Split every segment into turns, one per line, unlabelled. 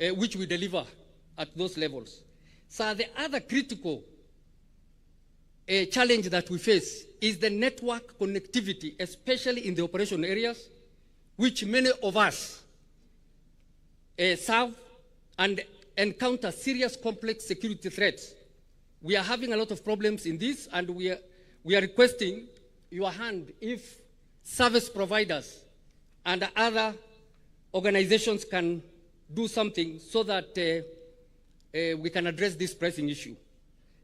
which we deliver at those levels. So the other critical challenge that we face is the network connectivity, especially in the operation areas, which many of us serve and encounter serious complex security threats. We are having a lot of problems in this, and we are requesting your hand if service providers and other organizations can do something so that we can address this pressing issue.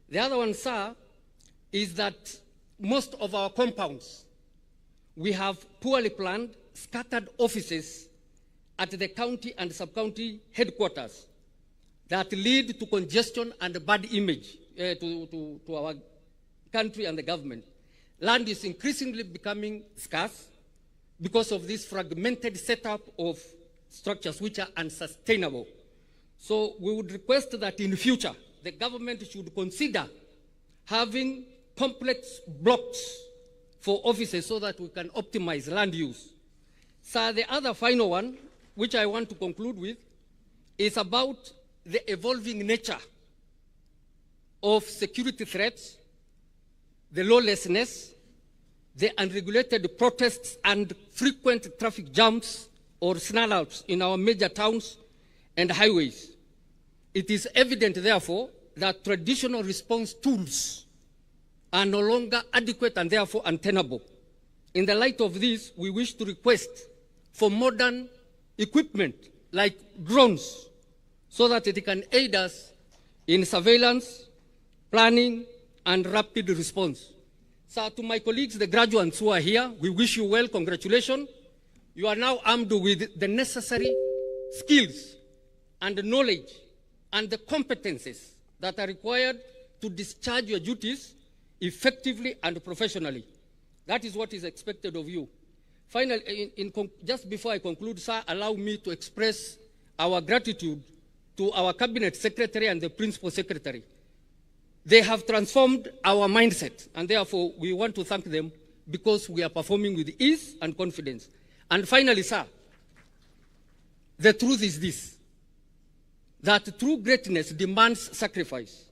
The other one, sir, is that most of our compounds, we have poorly planned, scattered offices at the county and sub-county headquarters that lead to congestion and bad image to our country and the government. Land is increasingly becoming scarce because of this fragmented setup of structures which are unsustainable. So we would request that in the future, the government should consider having complex blocks for offices so that we can optimize land use. So the other final one, which I want to conclude with, is about the evolving nature of security threats, the lawlessness, the unregulated protests and frequent traffic jams or snarl-outs in our major towns and highways. It is evident, therefore, that traditional response tools are no longer adequate and therefore untenable. In the light of this, we wish to request for modern equipment like drones so that it can aid us in surveillance, planning, and rapid response. So to my colleagues, the graduates who are here, we wish you well, congratulations. You are now armed with the necessary skills and the knowledge and the competences that are required to discharge your duties effectively and professionally. That is what is expected of you. Finally, just before I conclude, sir, allow me to express our gratitude to our Cabinet Secretary and the Principal Secretary. They have transformed our mindset, and therefore we want to thank them because we are performing with ease and confidence. And finally, sir, the truth is this, that true greatness demands sacrifice,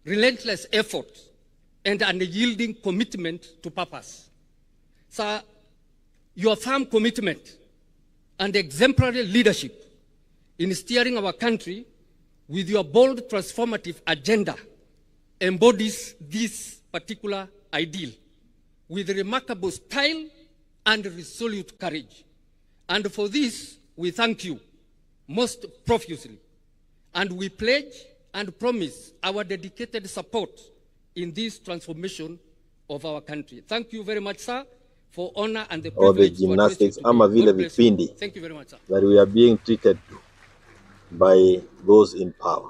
relentless effort, and unyielding commitment to purpose. Sir, your firm commitment and exemplary leadership in steering our country with your bold transformative agenda embodies this particular ideal with remarkable style and resolute courage. And for this, we thank you most profusely. And we pledge and promise our dedicated support in this transformation of our country. Thank you very much, sir, for honor and the privilege.
Or the gymnastics, ama vile vipindi.
Thank you very much, sir.
That we are being treated by those in power.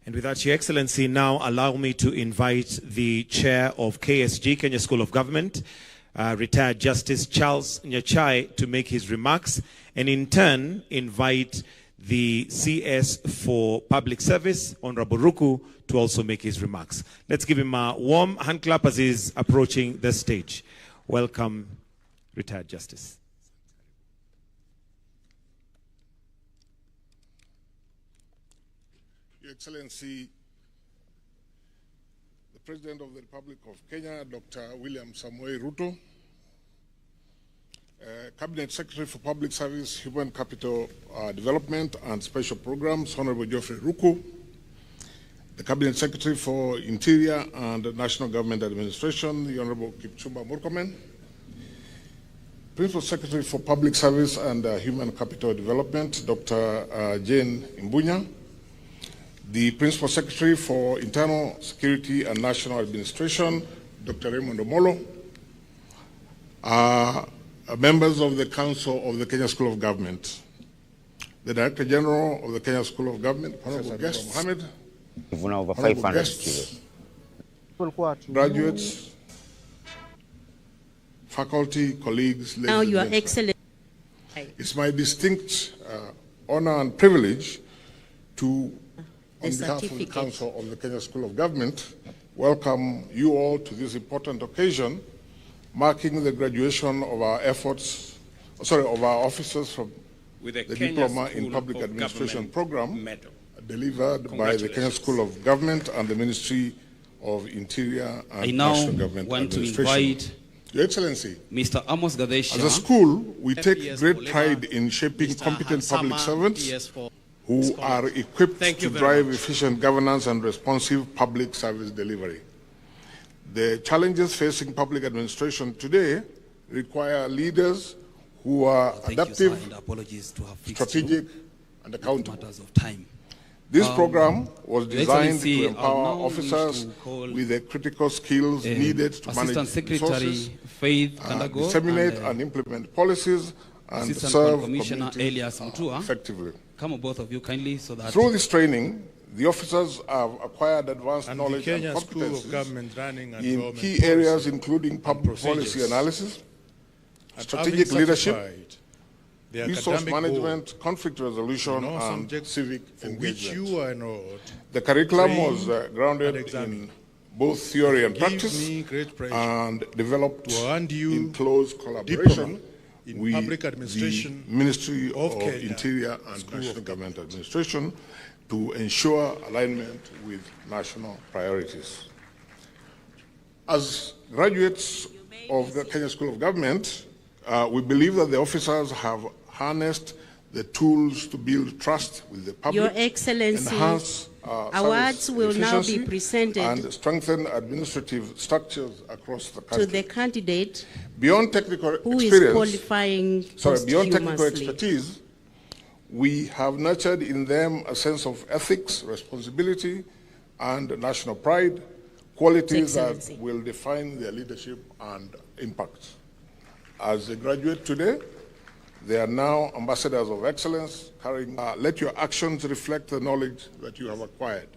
And with that, Your Excellency, now allow me to invite the chair of KSG, Kenya School of Government, retired Justice Charles Nyachai, to make his remarks, and in turn invite the CS for Public Service, Honorable Ruku, to also make his remarks. Let's give him a warm hand clap as he's approaching the stage. Welcome, retired Justice.
Your Excellency, the President of the Republic of Kenya, Dr. William Samoei Ruto, Cabinet Secretary for Public Service, Human Capital Development and Special Programs, Honorable Geoffrey Ruku, the Cabinet Secretary for Interior and National Government Administration, the Honorable Kipchumba Murkomen, Principal Secretary for Public Service and Human Capital Development, Dr. Jane Imbunya, the Principal Secretary for Internal Security and National Administration, Dr. Raymond Omolo, members of the Council of the Kenya School of Government, the Director General of the Kenya School of Government, Honorable Guests, Mohammed,
over 500
guests, graduates, faculty, colleagues, ladies
now
and
you are
gentlemen.
excellent.
It's my distinct honor and privilege to, on behalf of the Council of the Kenya School of Government, welcome you all to this important occasion, marking the graduation of our of our officers from
with
the
Kenya
Diploma
School
in Public
of
Administration
Government
program
medal.
delivered by the Kenya School of Government and the Ministry of Interior
I
and
now
National Government
want to
Administration.
invite
Your Excellency,
Mr. Amos Gadesha.
as a school, we take
FPS
great
Oliver,
pride in shaping
Mr.
competent
Hansama,
public servants
PS for
who
scholar.
are equipped
Thank you
to
very
drive
much.
efficient governance and responsive public service delivery. The challenges facing public administration today require leaders who are adaptive,
and apologies to have fixed
strategic, and accountable.
matters of time.
This program was
Your
designed
Excellency,
to
I
empower
now wish
officers
to call,
with the critical skills needed to
Assistant
manage
Secretary
resources,
Faith Kandago,
disseminate
and,
and implement policies, and
Assistant
serve
Commissioner
communities
Elias Mutua.
effectively.
Come on, both of you kindly, so that
Through this training, the officers have acquired advanced
and the
knowledge and
Kenya School of
competencies
Government running and
in
government
key
policy
areas including public policy
procedures.
analysis,
and
strategic
having
leadership,
certified the
resource
academic
management,
board
conflict resolution,
in all
and
subjects
civic
for which
engagement.
you are enrolled.
The curriculum
trained
was grounded
and examined.
in both theory and
Gives
practice
me great pleasure
and developed
to hand you
in close collaboration
in
with
public administration
the Ministry
of
of
Kenya,
Interior and
School
National
of
Government Administration to ensure alignment with national priorities. As graduates of the Kenya School of Government, we believe that the officers have harnessed the tools to build trust with the public,
Your Excellency,
enhance
awards
service
will now be
efficiency,
presented
and strengthen administrative structures across the country.
to the candidate
Beyond technical
who is
experience,
qualifying
beyond technical
posthumously.
expertise, we have nurtured in them a sense of ethics, responsibility, and national pride, qualities that
Excellency.
will define their leadership and impact. As a graduate today, they are now ambassadors of excellence, carrying, let your actions reflect the knowledge that you have acquired.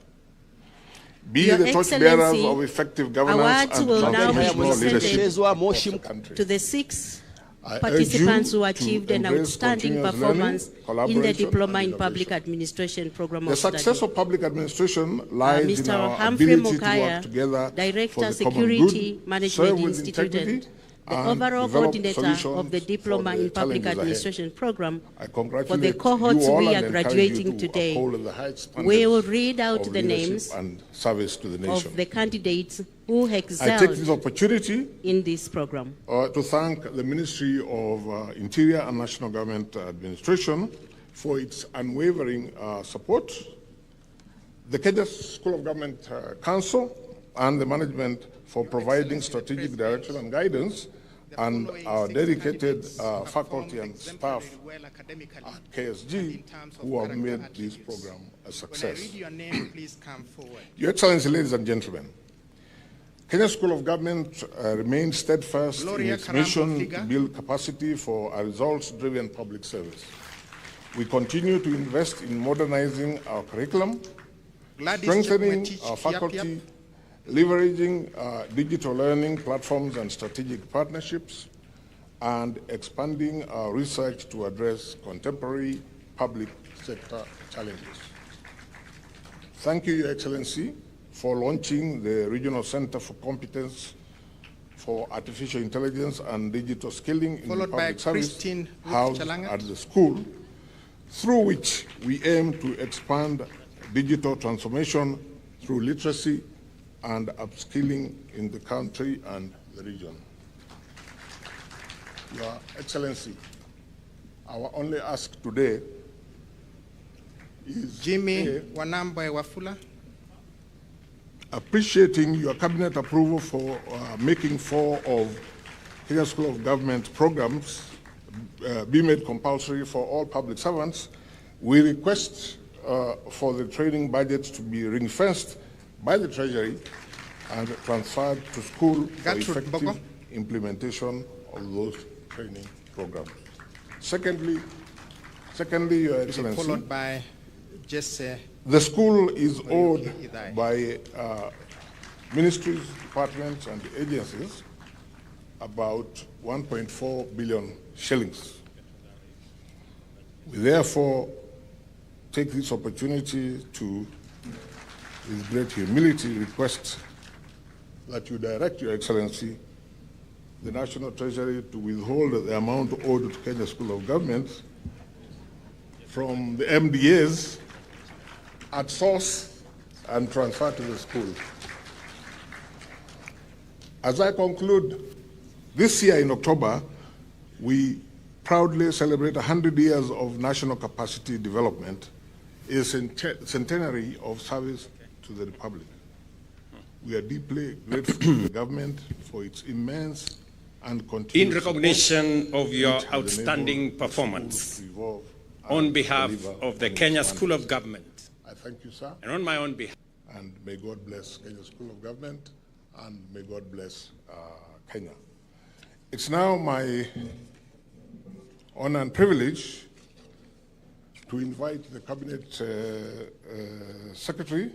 Be
Your
the torchbearers
Excellency,
of effective governance
awards
and
will now be
transformational
presented
leadership across the country.
to the 6
I urge
participants
you
who
to
achieved an
embrace
outstanding
continuous
performance
learning,
in the
collaboration,
Diploma
and
in Public
innovation.
Administration program
The
of
success
study.
of public administration lies in
Mr.
our
Humphrey
ability to
Mukaya,
work together
Director,
for the
Security
common good,
Management
serve with
Institute,
integrity,
the
and
overall
develop
coordinator
solutions
of the
for
Diploma
the
in Public
challenges ahead.
Administration program
I
for
congratulate
the cohorts
you all
we
and
are
encourage
graduating
you to
today.
uphold the high standards
We will read out
of
the
leadership
names
and service to the nation.
of the candidates who
I take this
excelled
opportunity
in this program.
to thank the Ministry of Interior and National Government Administration for its unwavering support, the Kenya School of Government Council and the management for providing strategic direction and guidance, and our dedicated faculty and staff at KSG who have made this program a success.
When I read your name, please come forward.
Your Excellency, ladies and gentlemen, Kenya School of Government remains steadfast in
Gloria
its
Karambo
mission to
Figa.
build capacity for a results-driven public service. We continue to invest in modernizing our curriculum,
Gladys
strengthening
Chepngetich
our
Kiap
faculty, leveraging digital learning platforms and strategic partnerships, and expanding our research to address contemporary public sector challenges. Thank you, Your Excellency, for launching the Regional Center for Competence for Artificial Intelligence and Digital Skilling in the
Followed by
public service
Christine
housed
Chalanga.
at the school, through which we aim to expand digital transformation through literacy and upskilling in the country and the region. Your Excellency, our only ask today is
Jimmy
A,
Wanambwe Wafula.
appreciating your cabinet approval for making 4 of Kenya School of Government programs be made compulsory for all public servants, we request for the training budget to be ring-fenced by the Treasury and transferred to school for
Gertrude
effective
Boko.
implementation of those training programs. Secondly, Your Excellency,
Followed by Jesse.
the school is owed
Idai.
by ministries, departments, and agencies about 1.4 billion shillings. We therefore take this opportunity to, with great humility, request that you direct Your Excellency the National Treasury to withhold the amount owed to Kenya School of Government from the MDAs at source and transfer to the school. As I conclude, this year in October, we proudly celebrate 100 years of national capacity development, a centenary of service to the Republic. We are deeply grateful to the government for its immense and continuous
in recognition
support,
of your
which has
outstanding
enabled the
performance
school to evolve
on
and
behalf
deliver
of the
on
Kenya
its
School of
mandate.
Government
I thank you, sir,
and on my own behalf.
and may God bless Kenya School of Government, and may God bless Kenya. It's now my honor and privilege to invite the Cabinet Secretary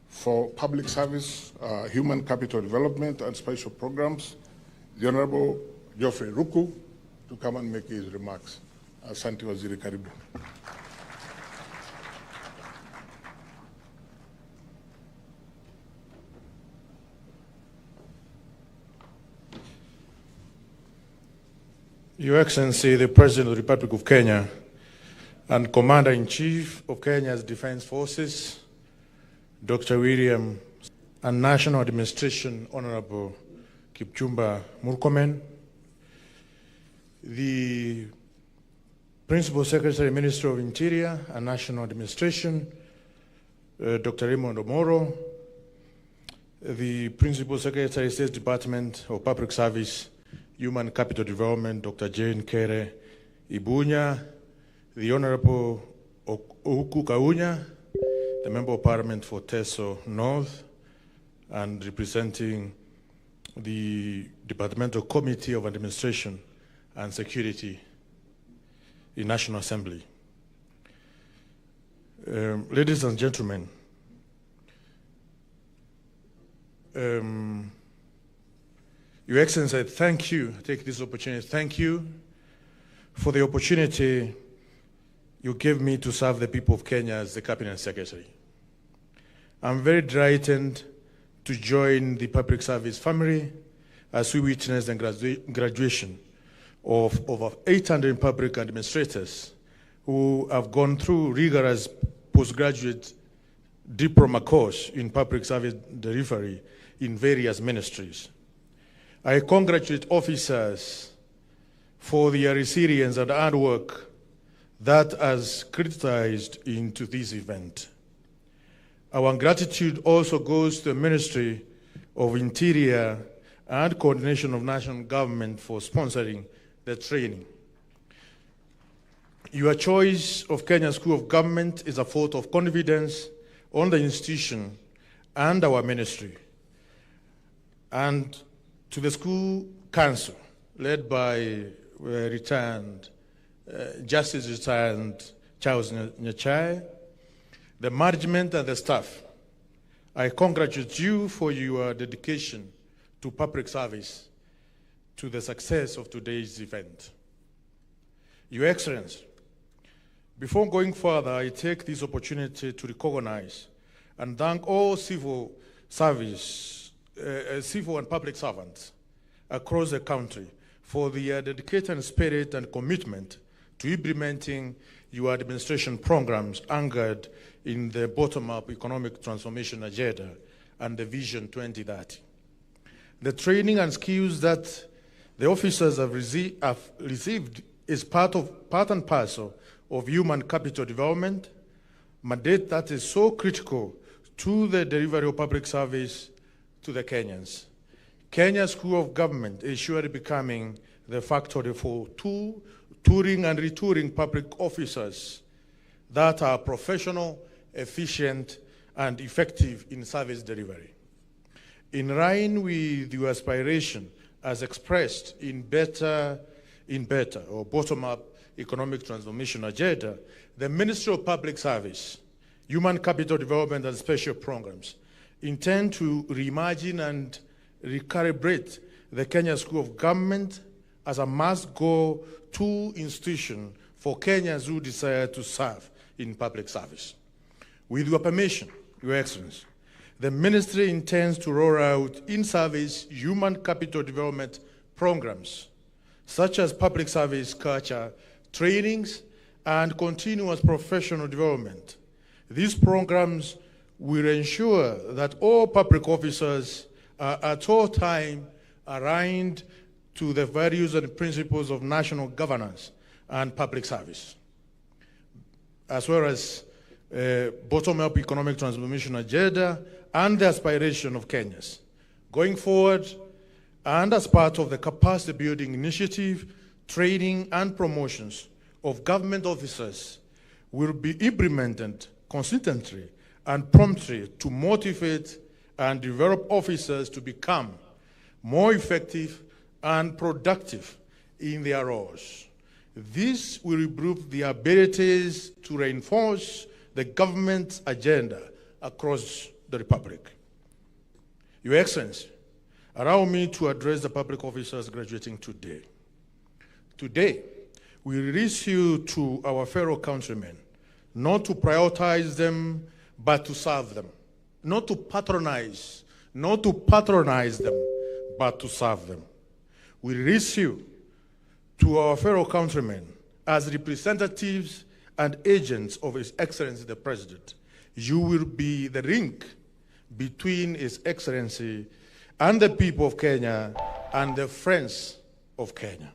for Public Service, Human Capital Development and Special Programs, the Honorable Geoffrey Ruku, to come and make his remarks. Asante Waziri, karibu.
Your Excellency, the President of the Republic of Kenya and Commander-in-Chief of Kenya's Defense Forces, Dr. William, and National Administration, Honorable Kipchumba Murkomen, the Principal Secretary, Minister of Interior and National Administration, Dr. Raymond Omoro, the Principal Secretary, State Department of Public Service, Human Capital Development, Dr. Jane Kere Ibunya, the Honorable Ouku Kaunya, the Member of Parliament for Teso North, and representing the Departmental Committee of Administration and Security in National Assembly. Ladies and gentlemen, Your Excellency, I thank you, take this opportunity, thank you for the opportunity you gave me to serve the people of Kenya as the Cabinet Secretary. I'm very delighted to join the public service family as we witness the graduation of over 800 public administrators who have gone through rigorous postgraduate diploma course in public service delivery in various ministries. I congratulate officers for their resilience and hard work that has criticized into this event. Our gratitude also goes to the Ministry of Interior and Coordination of National Government for sponsoring the training. Your choice of Kenya School of Government is a vote of confidence on the institution and our ministry. And to the school council, led by Justice retired Charles Nyachai, the management and the staff, I congratulate you for your dedication to public service to the success of today's event. Your Excellency, before going further, I take this opportunity to recognize and thank all civil and public servants across the country for their dedicated spirit and commitment to implementing your administration programs anchored in the bottom-up economic transformation agenda and the Vision 2030. The training and skills that the officers have received is part and parcel of human capital development, mandate that is so critical to the delivery of public service to the Kenyans. Kenya School of Government is surely becoming the factory for touring and retouring public officers that are professional, efficient, and effective in service delivery. In line with your aspiration as expressed in better or bottom-up economic transformation agenda, the Ministry of Public Service, Human Capital Development and Special Programs intend to reimagine and recalibrate the Kenya School of Government as a must-go-to institution for Kenyans who desire to serve in public service. With your permission, Your Excellency, the Ministry intends to roll out in-service human capital development programs, such as public service culture trainings and continuous professional development. These programs will ensure that all public officers are at all times aligned to the values and principles of national governance and public service, as well as bottom-up economic transformation agenda and the aspiration of Kenyans. Going forward, and as part of the capacity building initiative, training and promotions of government officers will be implemented consistently and promptly to motivate and develop officers to become more effective and productive in their roles. This will improve their abilities to reinforce the government's agenda across the Republic. Your Excellency, allow me to address the public officers graduating today. Today, we release you to our fellow countrymen, not to prioritize them, but to serve them. Not to patronize them, but to serve them. We release you to our fellow countrymen as representatives and agents of His Excellency the President. You will be the link between His Excellency and the people of Kenya and the friends of Kenya.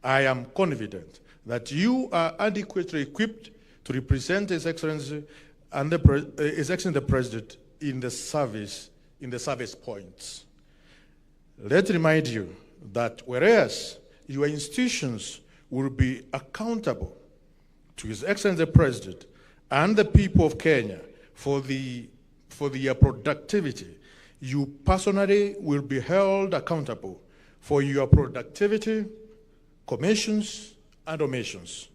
I am confident that you are adequately equipped to represent His Excellency and His Excellency the President in the service points. Let me remind you that whereas your institutions will be accountable to His Excellency the President and the people of Kenya for their productivity, you personally will be held accountable for your productivity, commissions, and omissions.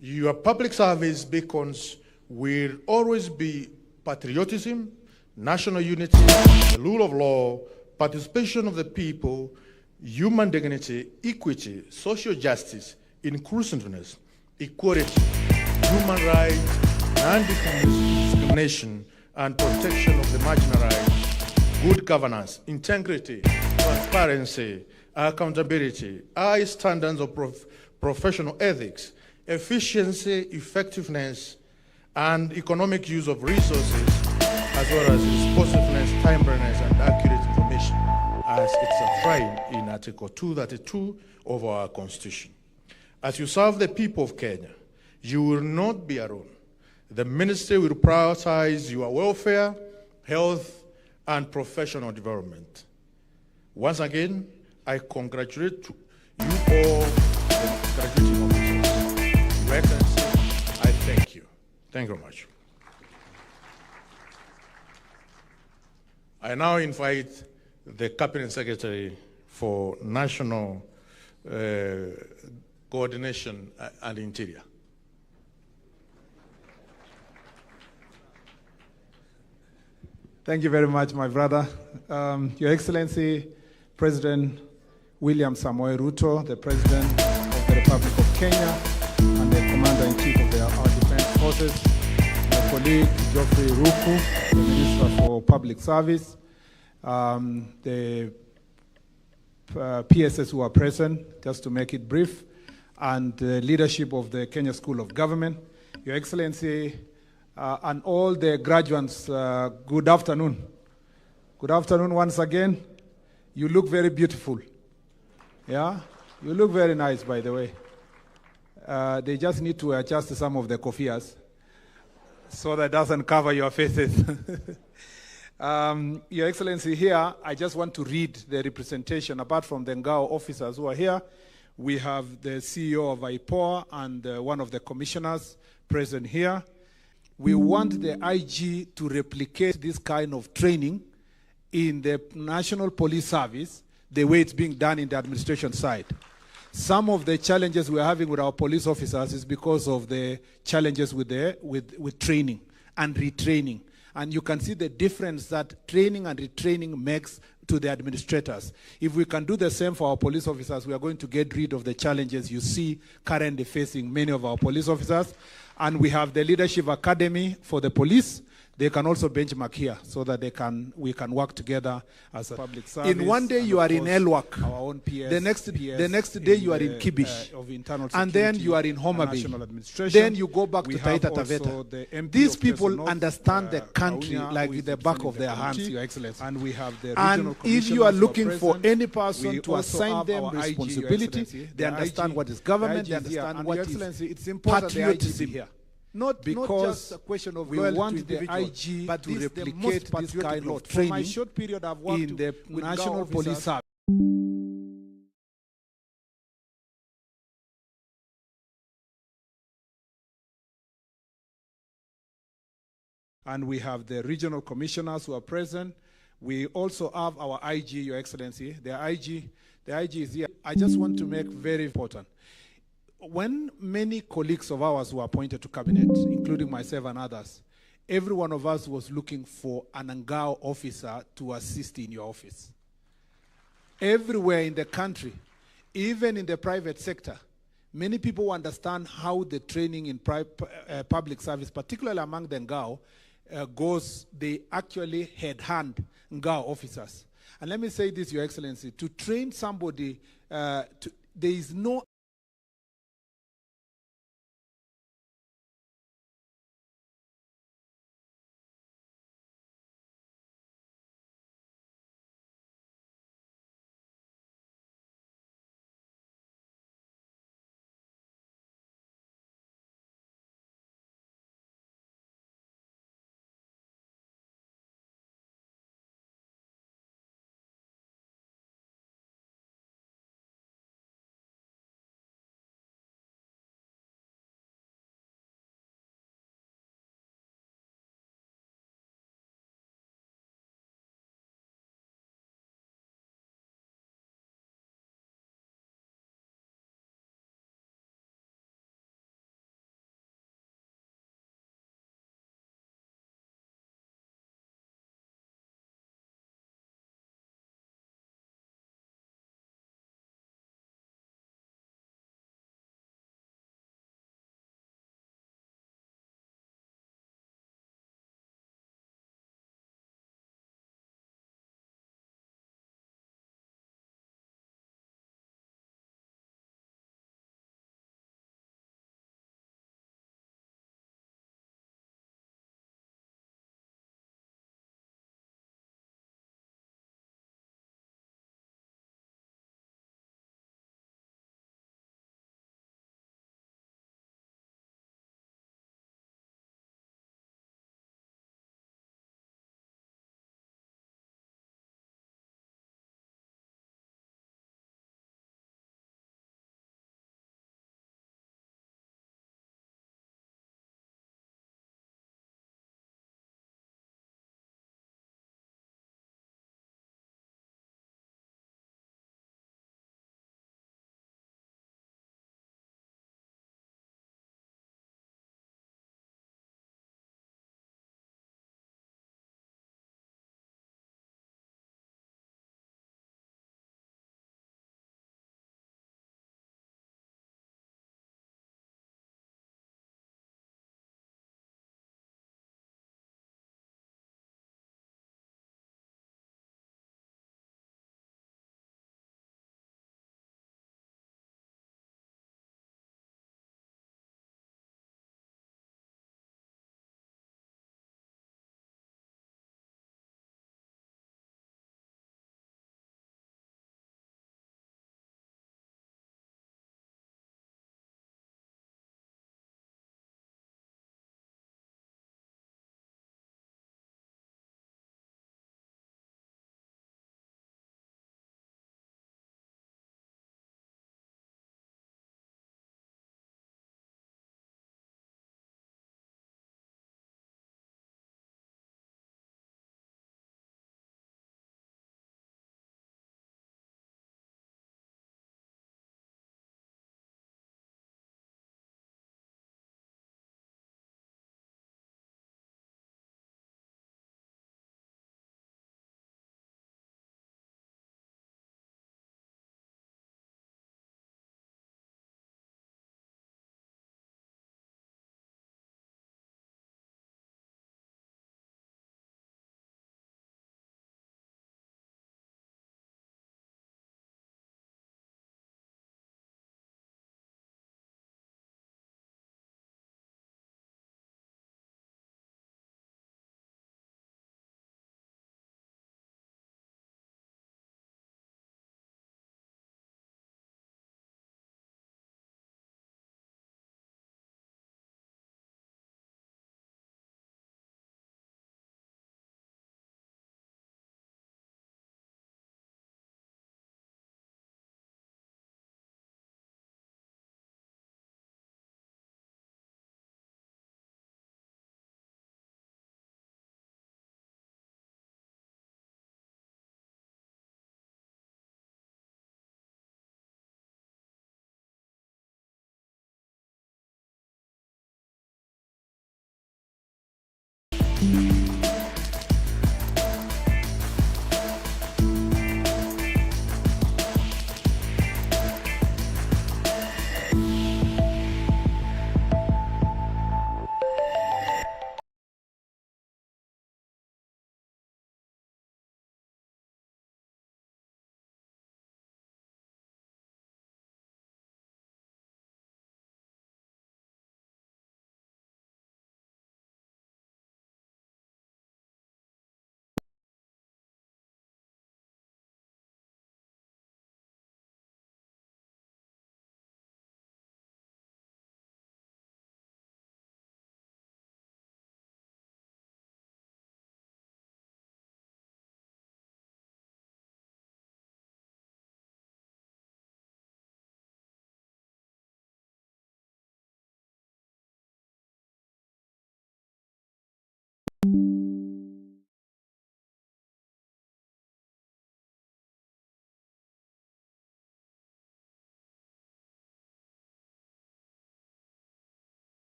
Your public service beacons will always be patriotism, national unity, the rule of law, participation of the people, human dignity, equity, social justice, inclusiveness, equality, human rights, non-discrimination, and protection of the marginalized, good governance, integrity, transparency, accountability, high standards of professional ethics, efficiency, effectiveness, and economic use of resources, as well as responsiveness, timeliness, and accurate information, as it's enshrined in Article 232 of our Constitution. As you serve the people of Kenya, you will not be alone. The ministry will prioritize your welfare, health, and professional development. Once again, I congratulate you all, the graduating officers. Your Excellency, I thank you. Thank you very much. I now invite the Cabinet Secretary for National Coordination and Interior.
Thank you very much, my brother. Your Excellency, President William Samoei Ruto, the President of the Republic of Kenya, and the Commander-in-Chief of our Defense Forces, my colleague Geoffrey Ruku, the Minister for Public Service, the PSS who are present, just to make it brief, and the leadership of the Kenya School of Government. Your Excellency, and all the graduates, good afternoon. Good afternoon once again. You look very beautiful. Yeah? You look very nice, by the way. They just need to adjust some of the kofias so that it doesn't cover your faces. Your Excellency, here, I just want to read the representation. Apart from the Ngao officers who are here, we have the CEO of IPOA and one of the commissioners present here. We want the IG to replicate this kind of training in the National Police Service the way it's being done in the administration side. Some of the challenges we're having with our police officers is because of the challenges with training and retraining. And you can see the difference that training and retraining makes to the administrators. If we can do the same for our police officers, we are going to get rid of the challenges you see currently facing many of our police officers. And we have the Leadership Academy for the police they can also benchmark here so that we can work together as a public service. In one day you are in Elwak, our own PS, the next day you are in Kibish, and then you are in Homa Bay. Then you go back to Taita Taveta. These people understand the country like the back of their hands, Your Excellency. And we have the regional if you are looking for any person to assign them responsibility, they understand what is government, they understand what is patriotism here. Not just a question of we want the IG but to replicate this kind of training my short period I've worked in the National Police Service. And we have the regional commissioners who are present. We also have our IG, Your Excellency. The IG is here. I just want to make very important. When many colleagues of ours were appointed to cabinet, including myself and others, every one of us was looking for an Ngao officer to assist in your office. Everywhere in the country, even in the private sector, many people understand how the training in public service, particularly among the Ngao, goes. They actually headhunt Ngao officers. And let me say this, Your Excellency, to train somebody, there is no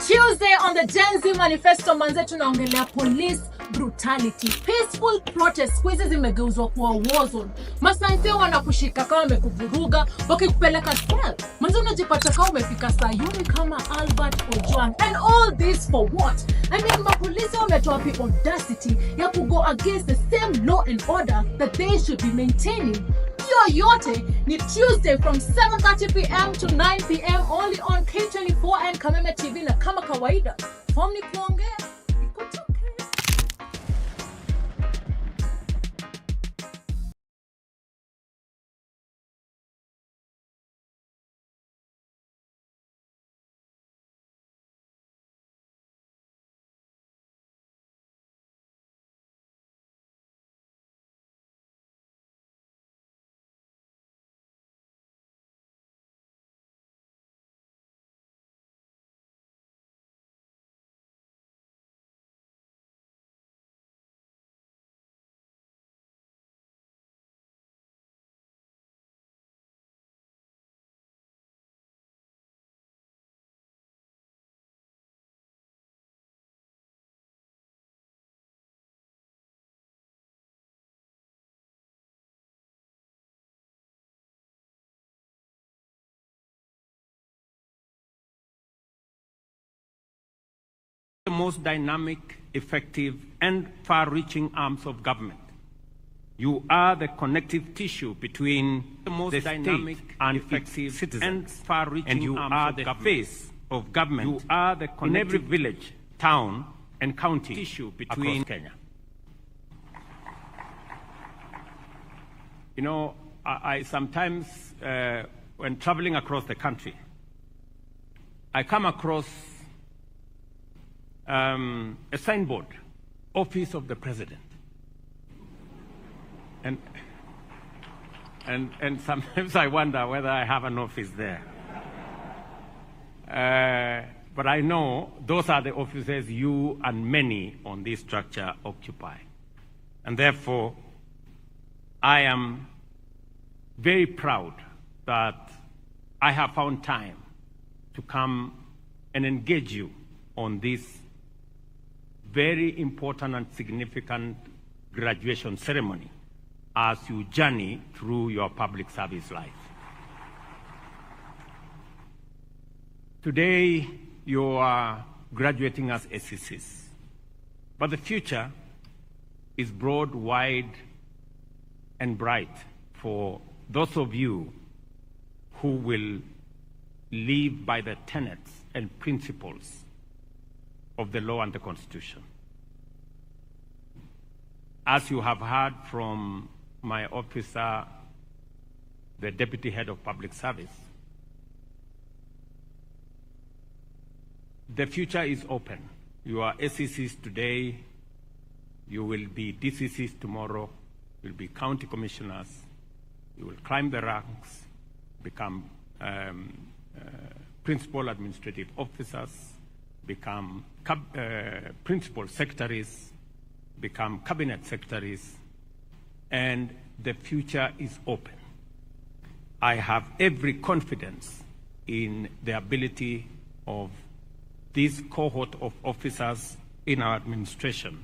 Tuesday on the Gen Z Manifesto manze tunaongelea police brutality. Peaceful protest squeeze zimegeuzwa kuwa war zone. Masanse wanakushika kama wamekuvuruga wakikupeleka cell. Manze unajipata kama umefika Sayuni kama Albert Ojwang. And all this for what? I mean, mapolisi wametoa audacity ya to go against the same law and order that they should be maintaining. Yote ni Tuesday from 7:30 p.m. to 9 p.m. only on K24 and Kameme TV na kama kawaida. Form ni kuongea.
The most dynamic, effective, and far-reaching arms of government. You are the connective tissue between the most dynamic and effective citizens and far-reaching arms of government. And you are the face of government. You are the connective in every village, town, and county tissue between Kenya. You know, I sometimes, when traveling across the country, I come across a signboard, Office of the President. And sometimes I wonder whether I have an office there. But I know those are the offices you and many on this structure occupy. And therefore, I am very proud that I have found time to come and engage you on this very important and significant graduation ceremony as you journey through your public service life. Today, you are graduating as SCCs, but the future is broad, wide, and bright for those of you who will live by the tenets and principles of the law and the Constitution. As you have heard from my officer, the Deputy Head of Public Service, the future is open. You are SCCs today, you will be DCCs tomorrow, you will be county commissioners, you will climb the ranks, become principal administrative officers, become principal secretaries, become cabinet secretaries, and the future is open. I have every confidence in the ability of this cohort of officers in our administration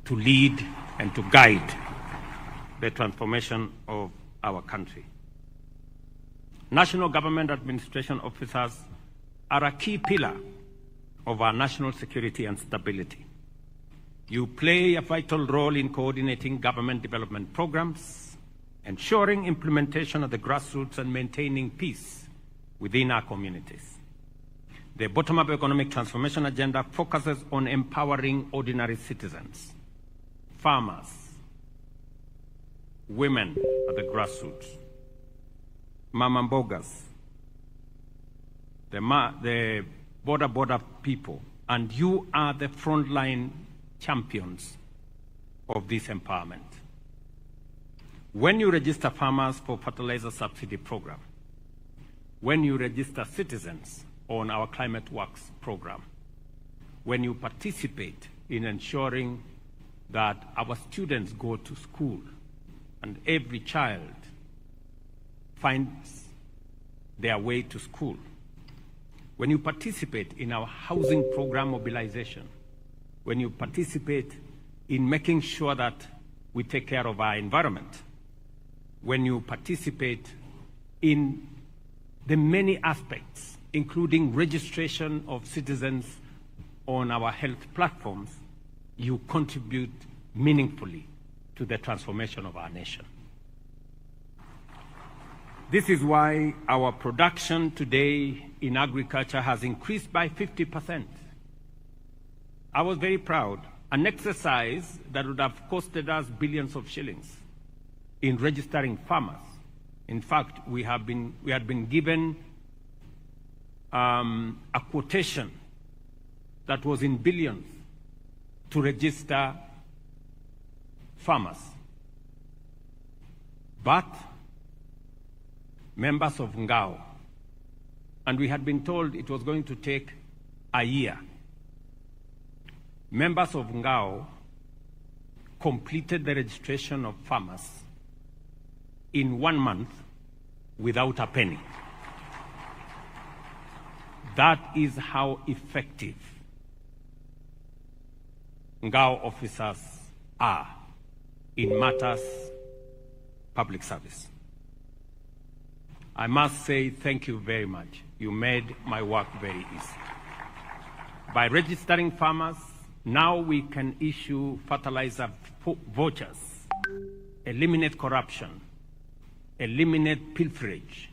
to lead and to guide the transformation of our country. National government administration officers are a key pillar of our national security and stability. You play a vital role in coordinating government development programs, ensuring implementation at the grassroots, and maintaining peace within our communities. The bottom-up economic transformation agenda focuses on empowering ordinary citizens, farmers, women at the grassroots, mama mbogas, the border people, and you are the frontline champions of this empowerment. When you register farmers for fertilizer subsidy program, when you register citizens on our Climate Works program. When you participate in ensuring that our students go to school and every child finds their way to school, when you participate in our housing program mobilization, when you participate in making sure that we take care of our environment, when you participate in the many aspects, including registration of citizens on our health platforms, you contribute meaningfully to the transformation of our nation. This is why our production today in agriculture has increased by 50%. I was very proud. An exercise that would have costed us billions of shillings in registering farmers. In fact, we had been given a quotation that was in billions to register farmers. But members of Ngao, and we had been told it was going to take a year. Members of Ngao completed the registration of farmers in 1 month without a penny. That is how effective Ngao officers are in matters public service. I must say thank you very much. You made my work very easy. By registering farmers, now we can issue fertilizer vouchers, eliminate corruption, eliminate pilferage,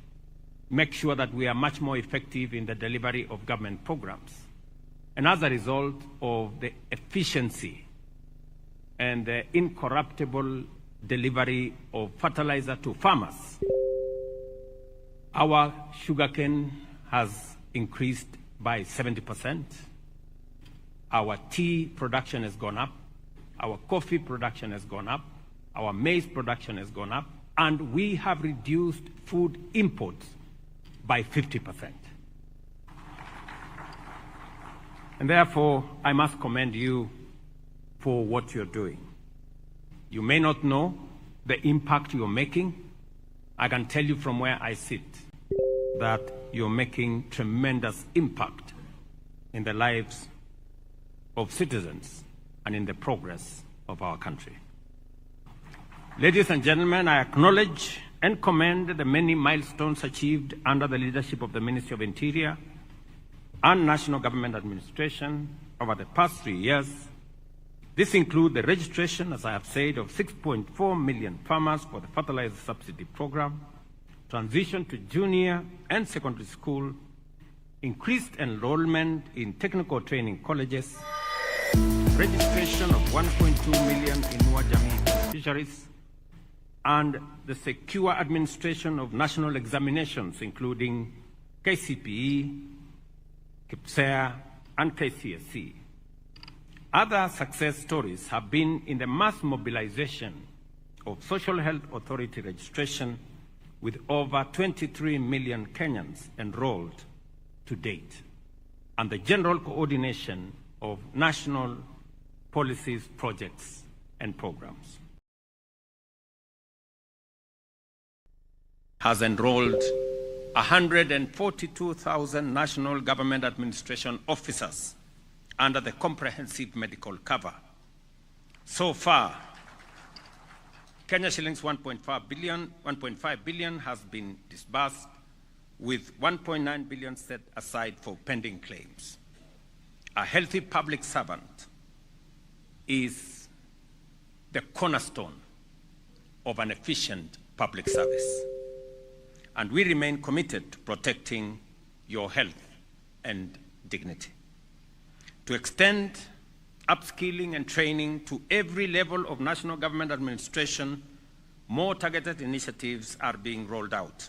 make sure that we are much more effective in the delivery of government programs. And as a result of the efficiency and the incorruptible delivery of fertilizer to farmers, our sugarcane has increased by 70%. Our tea production has gone up. Our coffee production has gone up. Our maize production has gone up. And we have reduced food imports by 50%. And therefore, I must commend you for what you're doing. You may not know the impact you're making. I can tell you from where I sit that you're making tremendous impact in the lives of citizens and in the progress of our country. Ladies and gentlemen, I acknowledge and commend the many milestones achieved under the leadership of the Ministry of Interior and National Government Administration over the past 3 years. This includes the registration, as I have said, of 6.4 million farmers for the fertilizer subsidy program, transition to junior and secondary school, increased enrollment in technical training colleges, registration of 1.2 million Inua Jamii beneficiaries, and the secure administration of national examinations, including KCPE, KPSEA, and KCSE. Other success stories have been in the mass mobilization of Social Health Authority registration, with over 23 million Kenyans enrolled to date, and the general coordination of national policies, projects, and programs. Has enrolled 142,000 national government administration officers under the comprehensive medical cover. So far, Kenya shillings 1.5 billion has been disbursed, with 1.9 billion set aside for pending claims. A healthy public servant is the cornerstone of an efficient public service. And we remain committed to protecting your health and dignity. To extend upskilling and training to every level of national government administration, more targeted initiatives are being rolled out.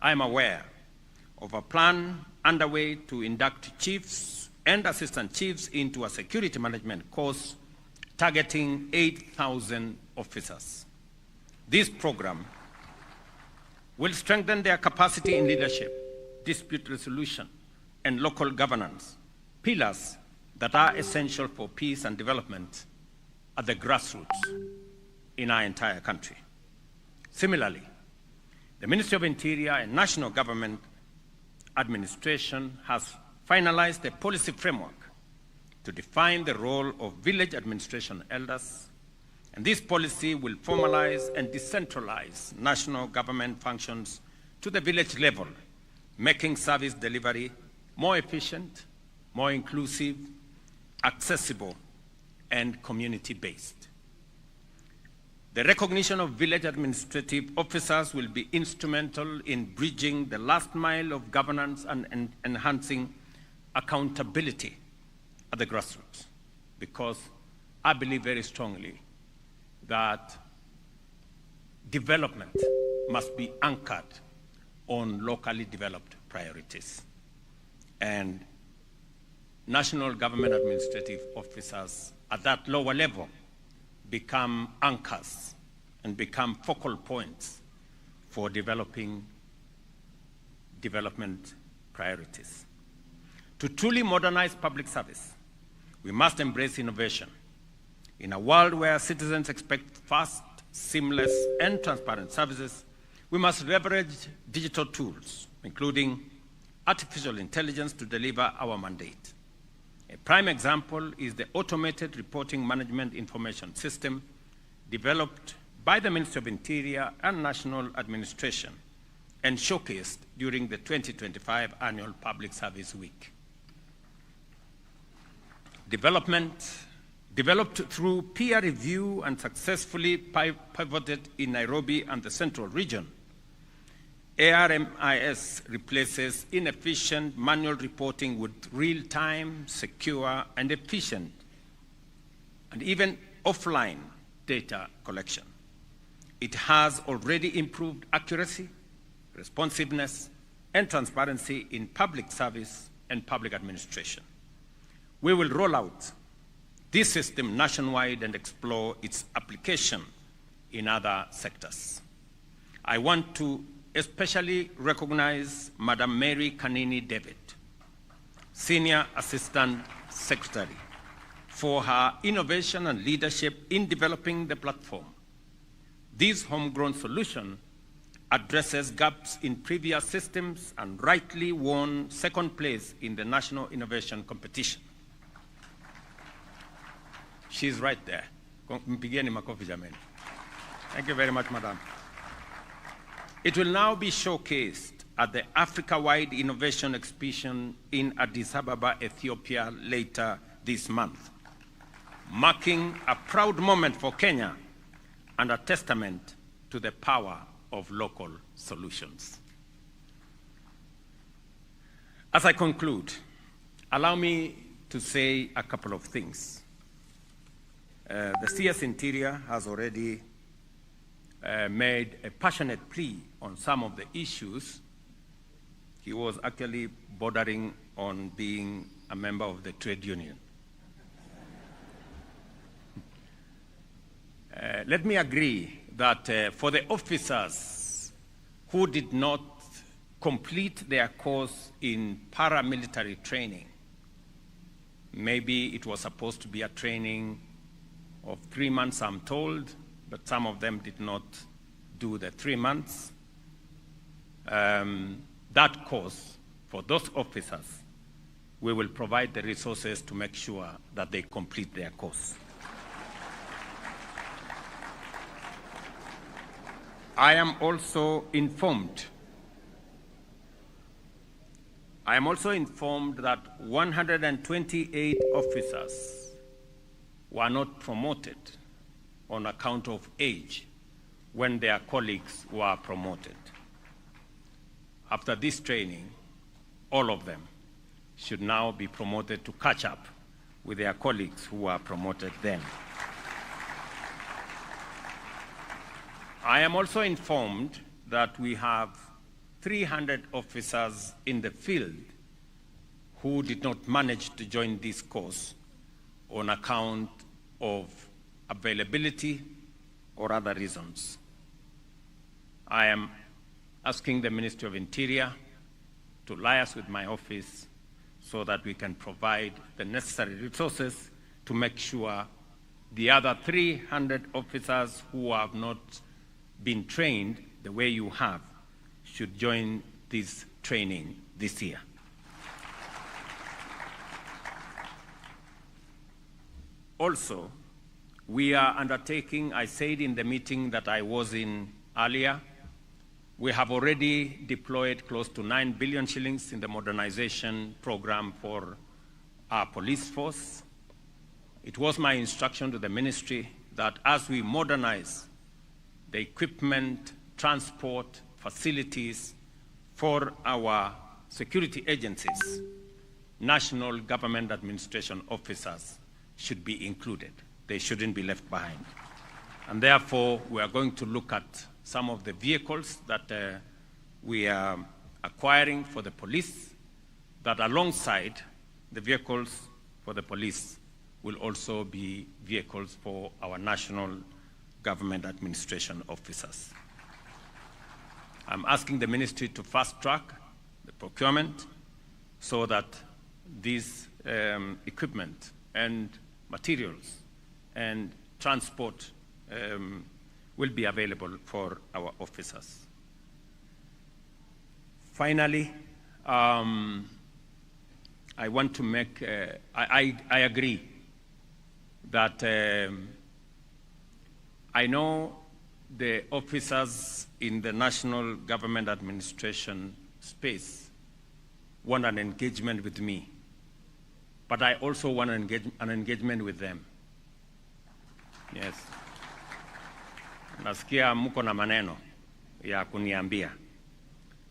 I am aware of a plan underway to induct chiefs and assistant chiefs into a security management course targeting 8,000 officers. This program will strengthen their capacity in leadership, dispute resolution, and local governance, pillars that are essential for peace and development at the grassroots in our entire country. Similarly, the Ministry of Interior and National Government Administration has finalized a policy framework to define the role of village administration elders, and this policy will formalize and decentralize national government functions to the village level, making service delivery more efficient, more inclusive, accessible, and community-based. The recognition of village administrative officers will be instrumental in bridging the last mile of governance and enhancing accountability at the grassroots, because I believe very strongly that development must be anchored on locally developed priorities. And national government administrative officers at that lower level become anchors and become focal points for developing development priorities. To truly modernize public service, we must embrace innovation. In a world where citizens expect fast, seamless, and transparent services, we must leverage digital tools, including artificial intelligence, to deliver our mandate. A prime example is the Automated Reporting Management Information System developed by the Ministry of Interior and National Administration and showcased during the 2025 Annual Public Service Week. Developed through peer review and successfully pivoted in Nairobi and the Central Region, ARMIS replaces inefficient manual reporting with real-time, secure, and efficient, and even offline data collection. It has already improved accuracy, responsiveness, and transparency in public service and public administration. We will roll out this system nationwide and explore its application in other sectors. I want to especially recognize Madam Mary Kanini David, Senior Assistant Secretary, for her innovation and leadership in developing the platform. This homegrown solution addresses gaps in previous systems and rightly won second place in the National Innovation Competition. She's right there. Mpigieni makofi jameni. Thank you very much, Madam. It will now be showcased at the Africa-wide Innovation Exhibition in Addis Ababa, Ethiopia, later this month, marking a proud moment for Kenya and a testament to the power of local solutions. As I conclude, allow me to say a couple of things. The CS Interior has already made a passionate plea on some of the issues. He was actually bordering on being a member of the trade union. Let me agree that for the officers who did not complete their course in paramilitary training, maybe it was supposed to be a training of 3 months, I'm told, but some of them did not do the 3 months. That course, for those officers, we will provide the resources to make sure that they complete their course. I am also informed that 128 officers were not promoted on account of age when their colleagues were promoted. After this training, all of them should now be promoted to catch up with their colleagues who were promoted then. I am also informed that we have 300 officers in the field who did not manage to join this course on account of availability or other reasons. I am asking the Ministry of Interior to liaise with my office so that we can provide the necessary resources to make sure the other 300 officers who have not been trained the way you have should join this training this year. Also, we are undertaking, I said in the meeting that I was in earlier, we have already deployed close to 9 billion shillings in the modernization program for our police force. It was my instruction to the ministry that as we modernize the equipment, transport, facilities for our security agencies, national government administration officers should be included. They shouldn't be left behind. And therefore, we are going to look at some of the vehicles that we are acquiring for the police, that alongside the vehicles for the police will also be vehicles for our national government administration officers. I'm asking the ministry to fast-track the procurement so that this equipment and materials and transport will be available for our officers. Finally, I want to make, I agree that I know the officers in the national government administration space want an engagement with me, but I also want an engagement with them. Yes. Nasikia mko na maneno ya kuniambia.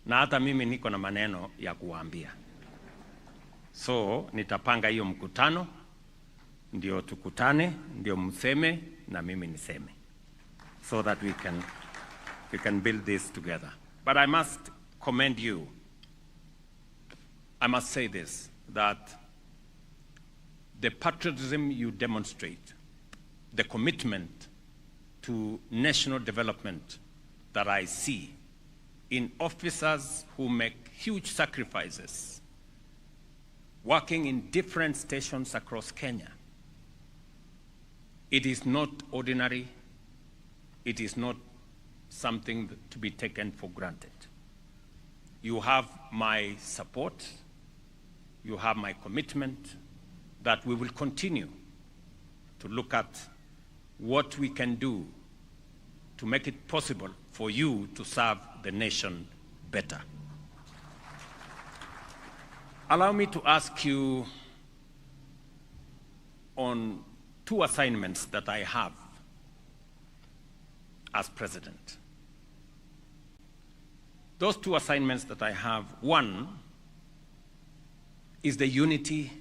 Na hata mimi niko na maneno ya kuwaambia. So, nitapanga hiyo mkutano, ndio tukutane, ndio mseme na mimi niseme. So that we can build this together. But I must commend you. I must say this, that the patriotism you demonstrate, the commitment to national development that I see in officers who make huge sacrifices, working in different stations across Kenya. It is not ordinary. It is not something to be taken for granted. You have my support. You have my commitment that we will continue to look at what we can do to make it possible for you to serve the nation better. Allow me to ask you on 2 assignments that I have as president. Those 2 assignments that I have, one is the unity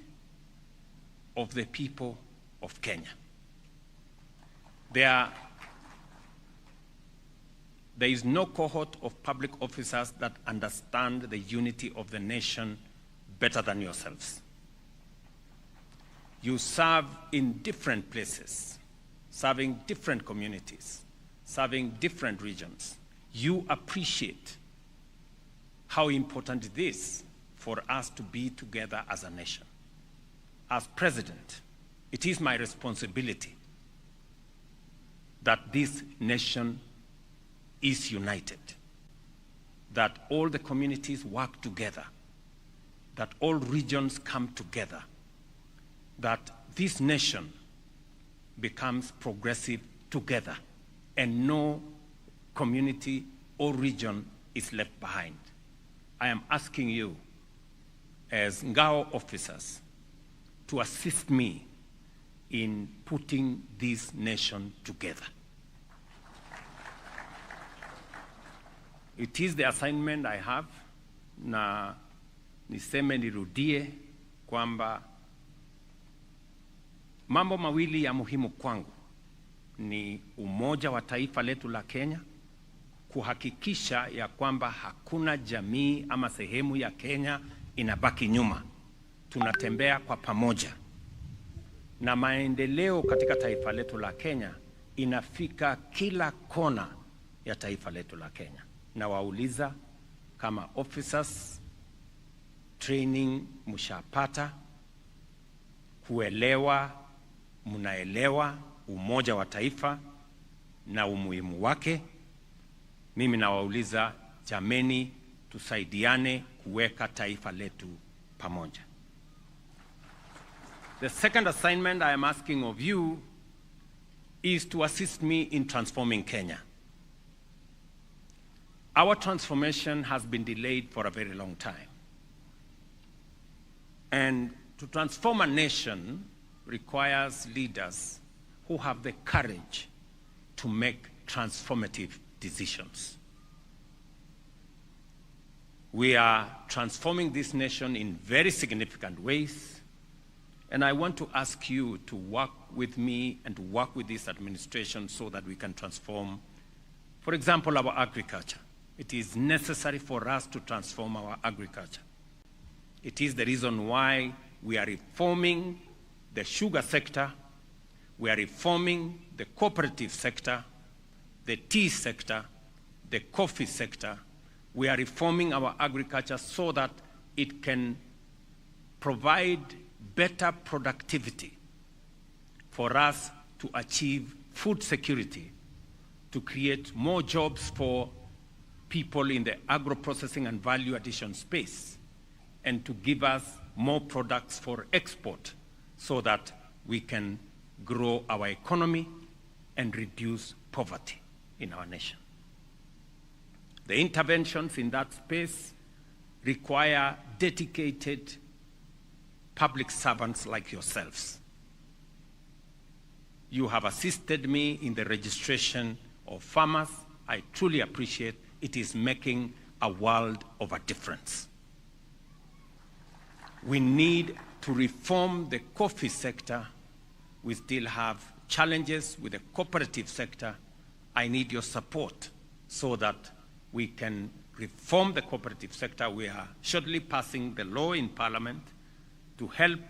of the people of Kenya. There is no cohort of public officers that understand the unity of the nation better than yourselves. You serve in different places, serving different communities, serving different regions. You appreciate how important it is for us to be together as a nation. As president, it is my responsibility that this nation is united, that all the communities work together, that all regions come together, that this nation becomes progressive together, and no community or region is left behind. I am asking you, as Ngao officers, to assist me in putting this nation together. It is the assignment I have, na niseme nirudie kwamba mambo mawili ya muhimu kwangu ni umoja wa taifa letu la Kenya, kuhakikisha ya kwamba hakuna jamii ama sehemu ya Kenya inabaki nyuma. Tunatembea kwa pamoja. Na maendeleo katika taifa letu la Kenya inafika kila kona ya taifa letu la Kenya. Na wauliza kama officers training mshapata, kuelewa, mnaelewa umoja wa taifa na umuhimu wake. Mimi nawauliza, jameni, tusaidiane kuweka taifa letu pamoja. The second assignment I am asking of you is to assist me in transforming Kenya. Our transformation has been delayed for a very long time. And to transform a nation requires leaders who have the courage to make transformative decisions. We are transforming this nation in very significant ways, and I want to ask you to work with me and to work with this administration so that we can transform, for example, our agriculture. It is necessary for us to transform our agriculture. It is the reason why we are reforming the sugar sector, we are reforming the cooperative sector, the tea sector, the coffee sector. We are reforming our agriculture so that it can provide better productivity for us to achieve food security, to create more jobs for people in the agro-processing and value addition space, and to give us more products for export so that we can grow our economy and reduce poverty in our nation. The interventions in that space require dedicated public servants like yourselves. You have assisted me in the registration of farmers. I truly appreciate it. It is making a world of a difference. We need to reform the coffee sector. We still have challenges with the cooperative sector. I need your support so that we can reform the cooperative sector. We are shortly passing the law in Parliament to help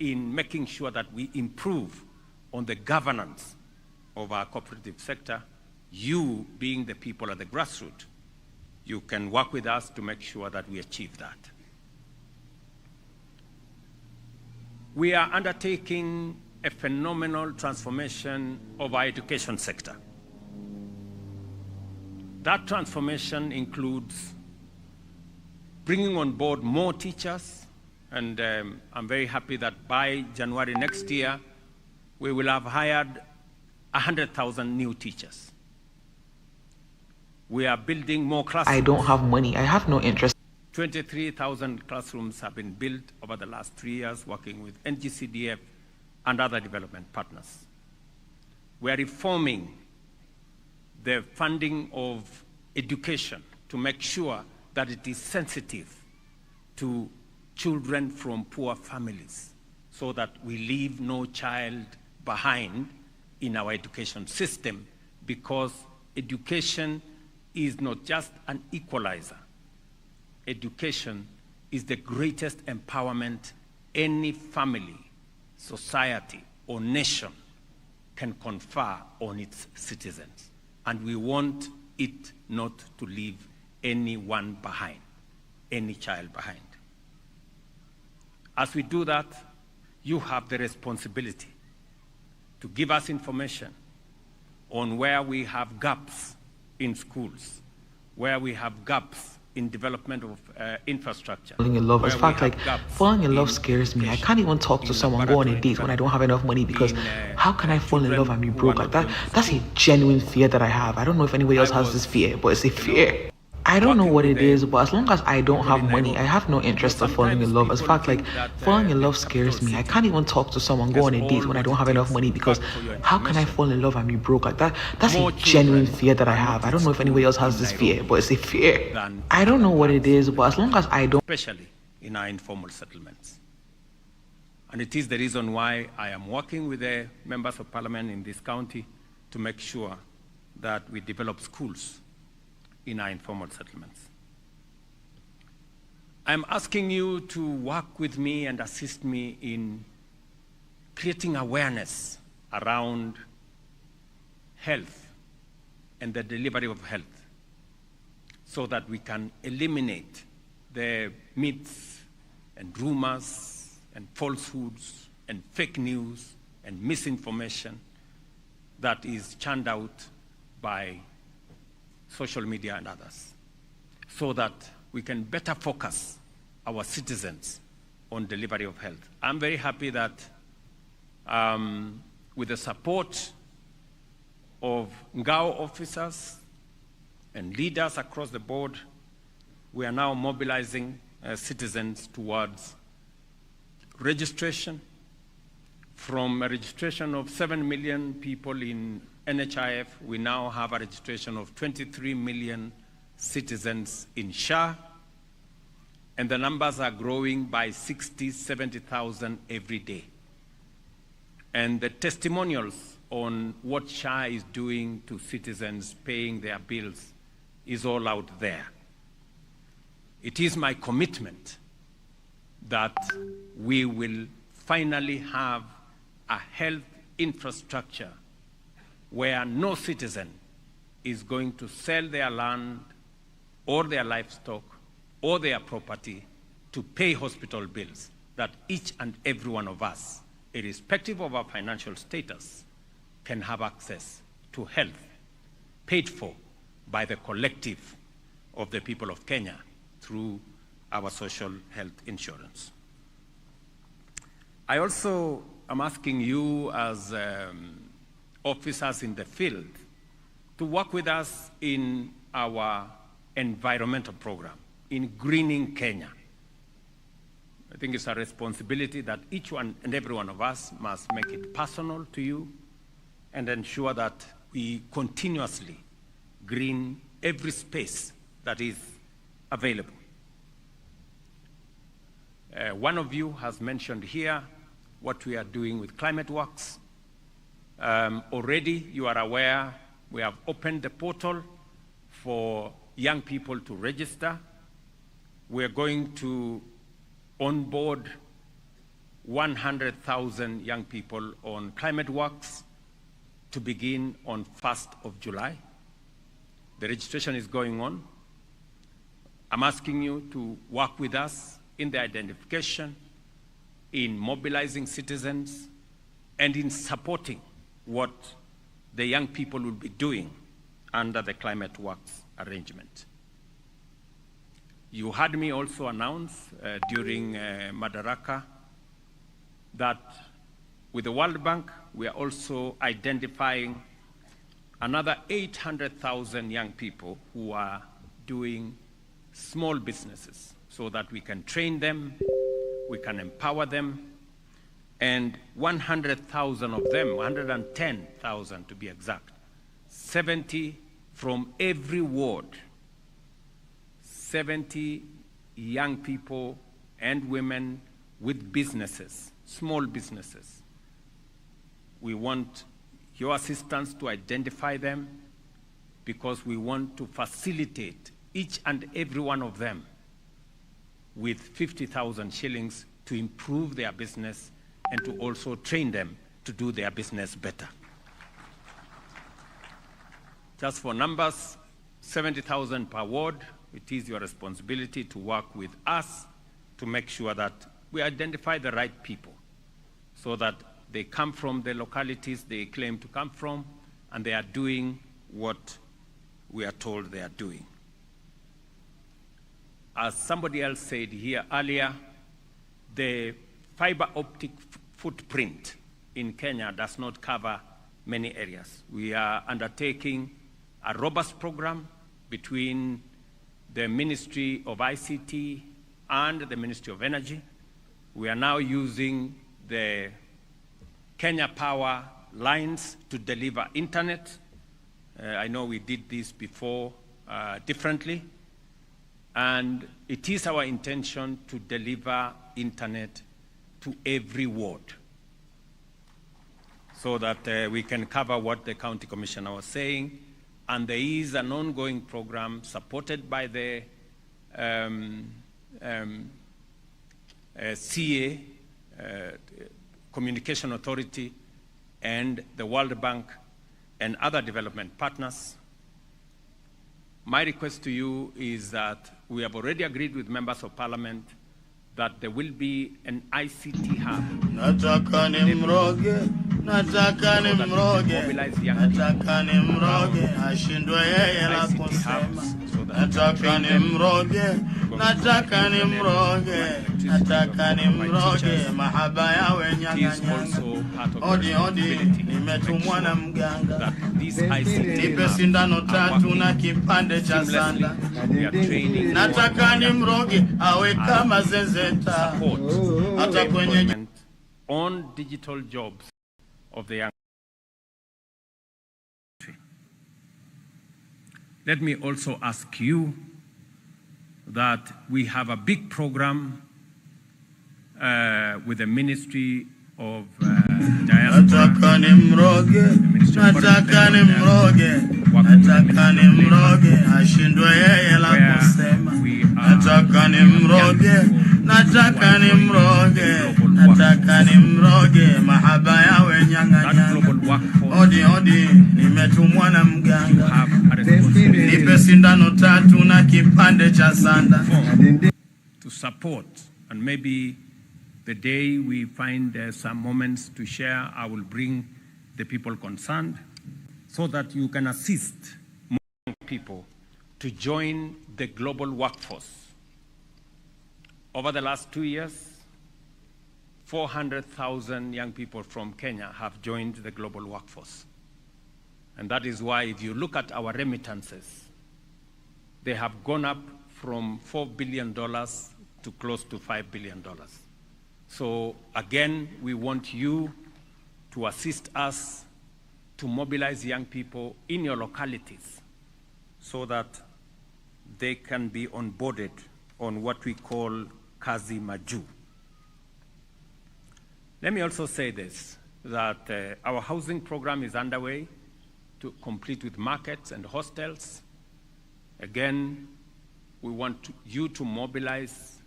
in making sure that we improve on the governance of our cooperative sector. You, being the people at the grassroots, you can work with us to make sure that we achieve that. We are undertaking a phenomenal transformation of our education sector. That transformation includes bringing on board more teachers, and I'm very happy that by January next year, we will have hired 100,000 new teachers. We are building more classrooms.
I don't have money. I have no interest.
23,000 classrooms have been built over the last 3 years, working with NGCDF and other development partners. We are reforming the funding of education to make sure that it is sensitive to children from poor families, so that we leave no child behind in our education system, because education is not just an equalizer. Education is the greatest empowerment any family, society, or nation can confer on its citizens. And we want it not to leave anyone behind, any child behind. As we do that, you have the responsibility to give us information on where we have gaps in schools, where we have gaps in development of infrastructure.
Falling in love, as fact, like falling in love scares me. I can't even talk to someone, go on a date when I don't have enough money, because how can I fall in love and be broke? Like that's a genuine fear that I have. I don't know if anybody else has this fear, but it's a fear. I don't know what it is, but as long as I don't have money, I have no interest in falling in love. As fact, like falling in love scares me. I can't even talk to someone, go on a date when I don't have enough money, because how can I fall in love and be broke? Like that's a genuine fear that I have. I don't know if anybody else has this fear, but it's a fear. I don't know what it is, but as long as I don't...
Especially in our informal settlements. And it is the reason why I am working with the members of parliament in this county to make sure that we develop schools in our informal settlements. I'm asking you to work with me and assist me in creating awareness around health and the delivery of health, so that we can eliminate the myths and rumors and falsehoods and fake news and misinformation that is churned out by social media and others, so that we can better focus our citizens on delivery of health. I'm very happy that with the support of Ngao officers and leaders across the board, we are now mobilizing citizens towards registration. From a registration of 7 million people in NHIF, we now have a registration of 23 million citizens in SHA, and the numbers are growing by 60, 70,000 every day. And the testimonials on what SHA is doing to citizens paying their bills is all out there. It is my commitment that we will finally have a health infrastructure where no citizen is going to sell their land or their livestock or their property to pay hospital bills, that each and every one of us, irrespective of our financial status, can have access to health paid for by the collective of the people of Kenya through our social health insurance. I also am asking you as officers in the field to work with us in our environmental program, in greening Kenya. I think it's a responsibility that each one and every one of us must make it personal to you and ensure that we continuously green every space that is available. One of you has mentioned here what we are doing with climate works. Already, you are aware, we have opened the portal for young people to register. We are going to onboard 100,000 young people on climate works to begin on 1st of July. The registration is going on. I'm asking you to work with us in the identification, in mobilizing citizens, and in supporting what the young people will be doing under the climate works arrangement. You heard me also announce during Madaraka that with the World Bank, we are also identifying another 800,000 young people who are doing small businesses so that we can train them, we can empower them, and 100,000 of them, 110,000 to be exact, 70 from every ward, 70 young people and women with businesses, small businesses. We want your assistance to identify them because we want to facilitate each and every one of them with 50,000 shillings to improve their business and to also train them to do their business better. Just for numbers, 70,000 per ward. It is your responsibility to work with us to make sure that we identify the right people so that they come from the localities they claim to come from and they are doing what we are told they are doing. As somebody else said here earlier, the fiber optic footprint in Kenya does not cover many areas. We are undertaking a robust program between the Ministry of ICT and the Ministry of Energy. We are now using the Kenya Power lines to deliver internet. I know we did this before differently. And it is our intention to deliver internet to every ward so that we can cover what the county commissioner was saying. And there is an ongoing program supported by the CA, Communication Authority, and the World Bank and other development partners. My request to you is that we have already agreed with members of parliament that there will be an ICT hub.
Nataka nimroge, nataka nimroge, nataka nimroge, ashindwe yeye la kusema. Nataka nimroge, nataka nimroge, nataka nimroge, mahaba yawe nyang'anyanga. Odi odi, nimetumwa na mganga. Nipe sindano tatu na kipande cha sanda. Nataka nimroge, awe kama zezeta. Hata kwenye
on digital jobs of the young. Let me also ask you that we have a big program with the Ministry of Diaspora.
Nataka nimroge, nataka nimroge, nataka nimroge, ashindwe yeye la kusema. Nataka nimroge, nataka nimroge, nataka nimroge, mahaba yawe nyang'anyanga. Odi odi, nimetumwa na mganga. Nipe sindano tatu na kipande cha sanda.
To support, and maybe the day we find some moments to share, I will bring the people concerned so that you can assist more people to join the global workforce. Over the last 2 years, 400,000 young people from Kenya have joined the global workforce. And that is why if you look at our remittances, they have gone up from $4 billion to close to $5 billion. So again, we want you to assist us to mobilize young people in your localities so that they can be onboarded on what we call Kazi Maju. Let me also say this, that our housing program is underway to complete with markets and hostels. Again, we want you to mobilize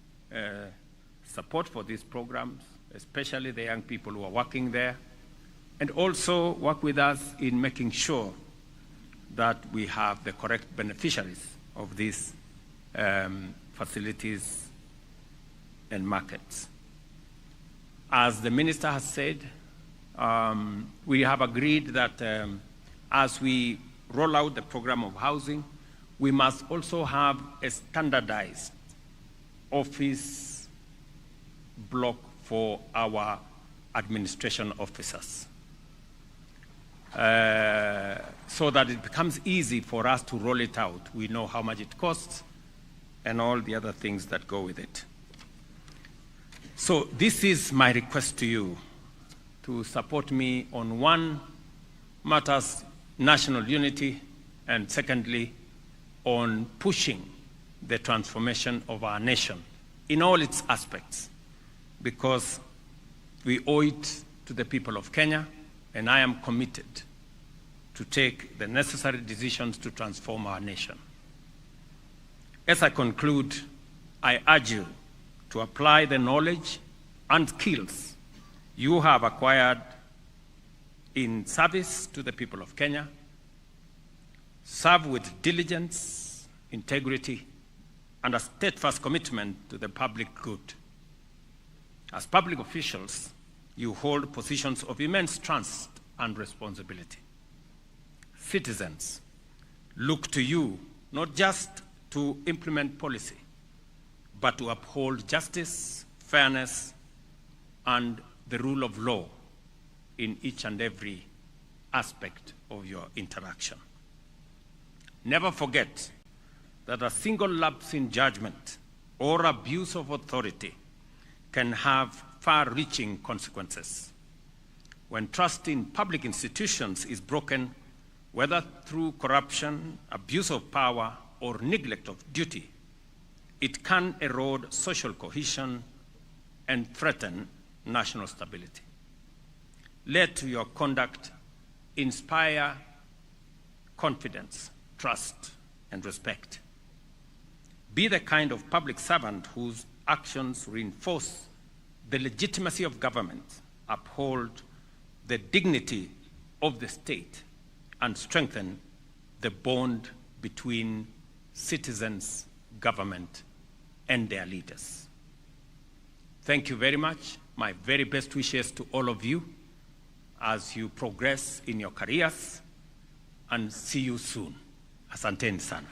support for these programs, especially the young people who are working there, and also work with us in making sure that we have the correct beneficiaries of these facilities and markets. As the minister has said, we have agreed that as we roll out the program of housing, we must also have a standardized office block for our administration officers, so that it becomes easy for us to roll it out. We know how much it costs and all the other things that go with it. So this is my request to you, to support me on one, matters national unity, and secondly, on pushing the transformation of our nation in all its aspects, because we owe it to the people of Kenya, and I am committed to take the necessary decisions to transform our nation. As I conclude, I urge you to apply the knowledge and skills you have acquired in service to the people of Kenya, serve with diligence, integrity, and a steadfast commitment to the public good. As public officials, you hold positions of immense trust and responsibility. Citizens look to you not just to implement policy, but to uphold justice, fairness, and the rule of law in each and every aspect of your interaction. Never forget that a single lapse in judgment or abuse of authority can have far-reaching consequences. When trust in public institutions is broken, whether through corruption, abuse of power, or neglect of duty, it can erode social cohesion and threaten national stability. Let your conduct inspire confidence, trust, and respect. Be the kind of public servant whose actions reinforce the legitimacy of government, uphold the dignity of the state, and strengthen the bond between citizens, government, and their leaders. thank you very much. My very best wishes to all of you as you progress in your careers, and see you soon. Asanteni sana.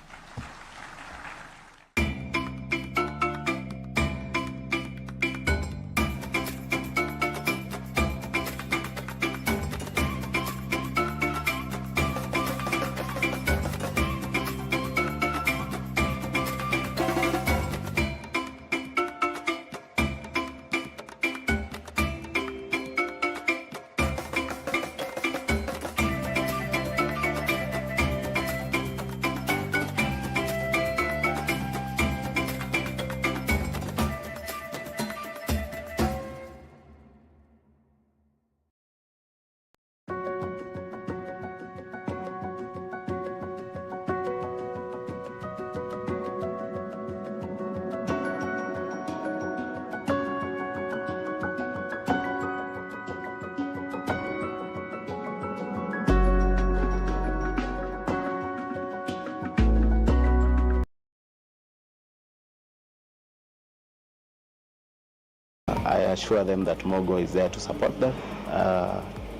I assure them that Mogo is there to support them.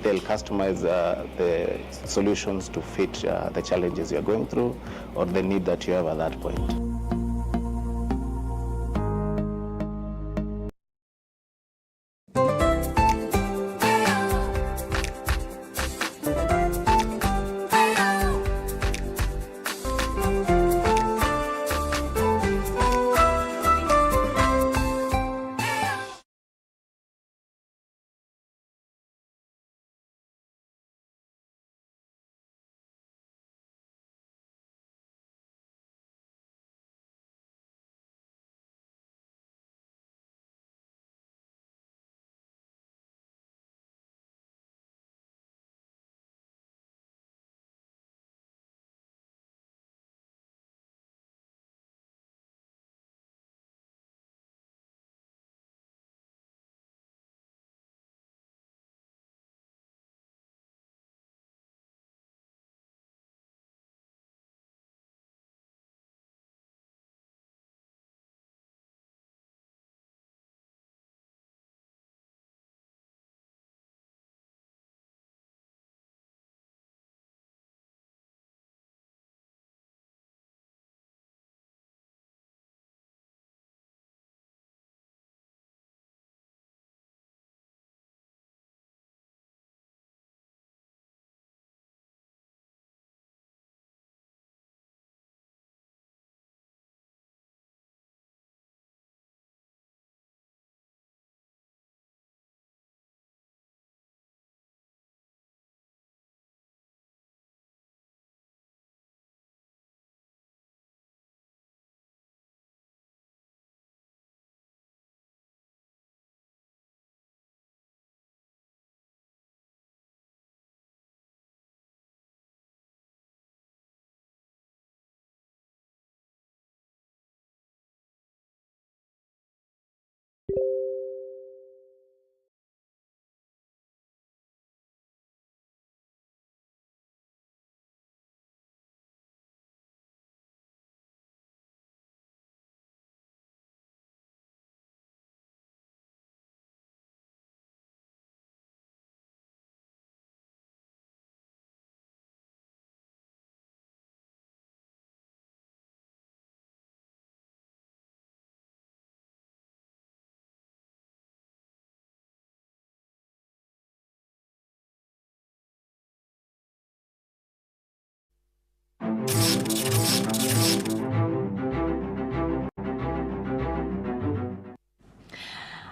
They'll customize the solutions to fit the challenges you're going through or the need that you have at that point.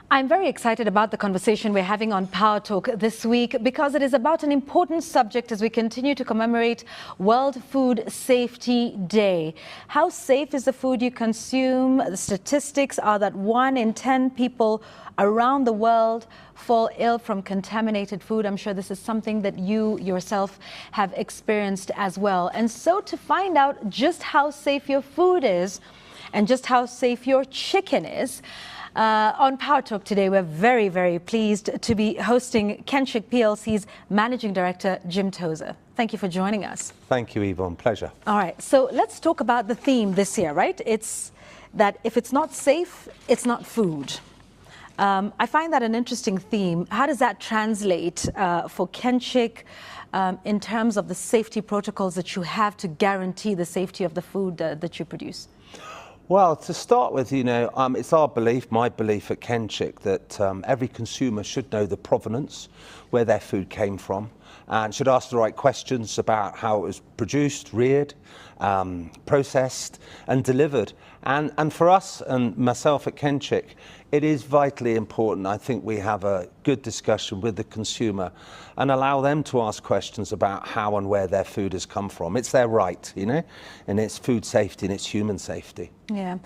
I'm very excited about the conversation we're having on Power Talk this week because it is about an important subject as we continue to commemorate World Food Safety Day. How safe is the food you consume? The statistics are that 1 in 10 people around the world fall ill from contaminated food. I'm sure this is something that you yourself have experienced as well. And so to find out just how safe your food is and just how safe your chicken is, on Power Talk today, we're very, very pleased to be hosting Kenshik PLC's Managing Director, Jim Tozer. Thank you for joining us.
Thank you, Yvonne. Pleasure.
All right. So let's talk about the theme this year, right? It's that if it's not safe, it's not food. I find that an interesting theme. How does that translate for Kenchik in terms of the safety protocols that you have to guarantee the safety of the food that you produce?
Well, to start with, it's our belief, my belief at Kenchik, that every consumer should know the provenance, where their food came from, and should ask the right questions about how it was produced, reared, processed and delivered. And for us and myself at Kenchik, it is vitally important. I think we have a good discussion with the consumer and allow them to ask questions about how and where their food has come from. It's their right, and it's food safety and it's human safety.
Yeah.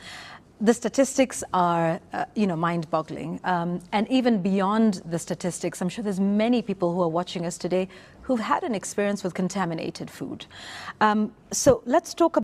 The statistics are, mind-boggling. And even beyond the statistics, I'm sure there's many people who are watching us today who've had an experience with contaminated food. So let's talk about